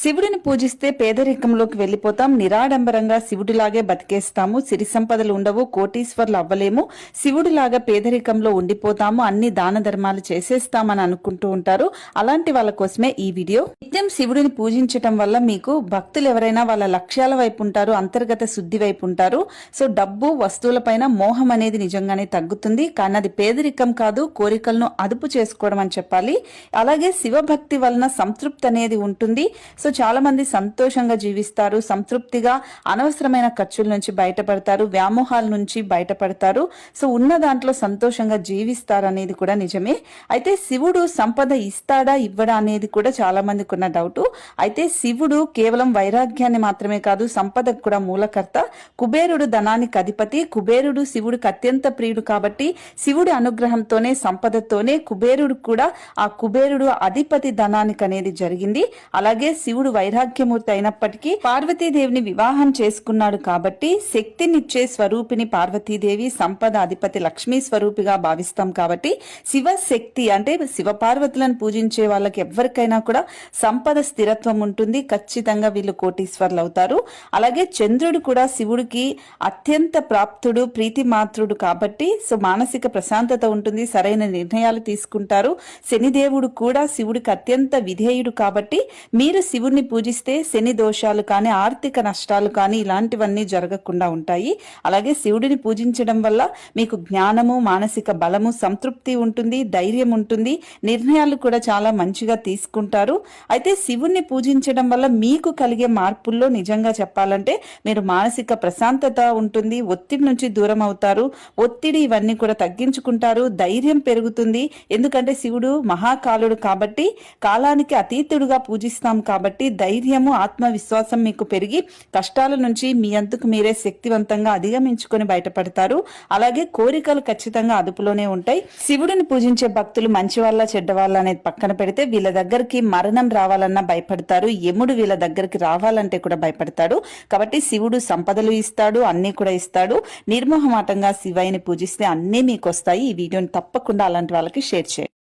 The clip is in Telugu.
శివుడిని పూజిస్తే పేదరికంలోకి వెళ్లిపోతాం, నిరాడంబరంగా శివుడిలాగే బతికేస్తాము, సిరి సంపదలు ఉండవు, కోటీశ్వర్లు అవ్వలేము, శివుడిలాగా పేదరికంలో ఉండిపోతాము, అన్ని దాన ధర్మాలు చేసేస్తామని అనుకుంటూ ఉంటారు. అలాంటి వాళ్ళ కోసమే ఈ వీడియో. నిత్యం శివుడిని పూజించటం వల్ల మీకు భక్తులు ఎవరైనా వాళ్ళ లక్ష్యాల వైపు ఉంటారు, అంతర్గత శుద్ధి వైపు ఉంటారు. సో డబ్బు వస్తువులపైన మోహం అనేది నిజంగానే తగ్గుతుంది. కానీ అది పేదరికం కాదు, కోరికలను అదుపు చేసుకోవడం అని చెప్పాలి. అలాగే శివభక్తి వలన సంతృప్తి అనేది ఉంటుంది. సో చాలా మంది సంతోషంగా జీవిస్తారు, సంతృప్తిగా అనవసరమైన ఖర్చుల నుంచి బయటపడతారు, వ్యామోహాల నుంచి బయటపడతారు. సో ఉన్న దాంట్లో సంతోషంగా జీవిస్తారు అనేది కూడా నిజమే. అయితే శివుడు సంపద ఇస్తాడా ఇవ్వడా అనేది కూడా చాలా మందికి ఉన్న డౌట్. అయితే శివుడు కేవలం వైరాగ్యాన్ని మాత్రమే కాదు, సంపదకు కూడా మూలకర్త. కుబేరుడు ధనానికి అధిపతి. కుబేరుడు శివుడికి అత్యంత ప్రియుడు కాబట్టి శివుడి అనుగ్రహంతోనే సంపదతోనే కుబేరుడు కూడా ఆ కుబేరుడు అధిపతి ధనానికి అనేది జరిగింది. అలాగే శివుడు వైరాగ్యమూర్తి అయినప్పటికీ పార్వతీదేవిని వివాహం చేసుకున్నాడు కాబట్టి శక్తినిచ్చే స్వరూపిణి పార్వతీదేవి, సంపద అధిపతి లక్ష్మీ స్వరూపిగా భావిస్తాం కాబట్టి శివశక్తి అంటే శివ పార్వతులను పూజించే వాళ్ళకి ఎవరికైనా కూడా సంపద స్థిరత్వం ఉంటుంది. ఖచ్చితంగా వీళ్ళు కోటీశ్వర్లు అవుతారు. అలాగే చంద్రుడు కూడా శివుడికి అత్యంత ప్రాప్తుడు, ప్రీతి మాత్రుడు కాబట్టి సో మానసిక ప్రశాంతత ఉంటుంది, సరైన నిర్ణయాలు తీసుకుంటారు. శనిదేవుడు కూడా శివుడికి అత్యంత విధేయుడు కాబట్టి మీరు శివుడిని పూజిస్తే శని దోషాలు కానీ ఆర్థిక నష్టాలు కానీ ఇలాంటివన్నీ జరగకుండా ఉంటాయి. అలాగే శివుడిని పూజించడం వల్ల మీకు జ్ఞానము, మానసిక బలము, సంతృప్తి ఉంటుంది, ధైర్యం ఉంటుంది, నిర్ణయాలు కూడా చాలా మంచిగా తీసుకుంటారు. అయితే శివుడిని పూజించడం వల్ల మీకు కలిగే మార్పుల్లో నిజంగా చెప్పాలంటే మీరు మానసిక ప్రశాంతత ఉంటుంది, ఒత్తిడి నుంచి దూరం అవుతారు, ఒత్తిడి ఇవన్నీ కూడా తగ్గించుకుంటారు, ధైర్యం పెరుగుతుంది. ఎందుకంటే శివుడు మహాకాలుడు కాబట్టి కాలానికి అతీతుడుగా పూజిస్తాం కాబట్టి ధైర్యము, ఆత్మవిశ్వాసం మీకు పెరిగి కష్టాల నుంచి మీ అంతకు మీరే శక్తివంతంగా అధిగమించుకొని బయటపడతారు. అలాగే కోరికలు ఖచ్చితంగా అదుపులోనే ఉంటాయి. శివుడిని పూజించే భక్తులు మంచి వాళ్ళ చెడ్డ వాళ్ళ అనేది పక్కన పెడితే వీళ్ళ దగ్గరికి మరణం రావాలన్నా భయపడతారు, యముడు వీళ్ళ దగ్గరికి రావాలంటే కూడా భయపడతాడు. కాబట్టి శివుడు సంపదలు ఇస్తాడు, అన్ని కూడా ఇస్తాడు. నిర్మోహమాటంగా శివయ్యని పూజిస్తే అన్నీ మీకు వస్తాయి. ఈ వీడియోని తప్పకుండా అలాంటి వాళ్ళకి షేర్ చేయండి.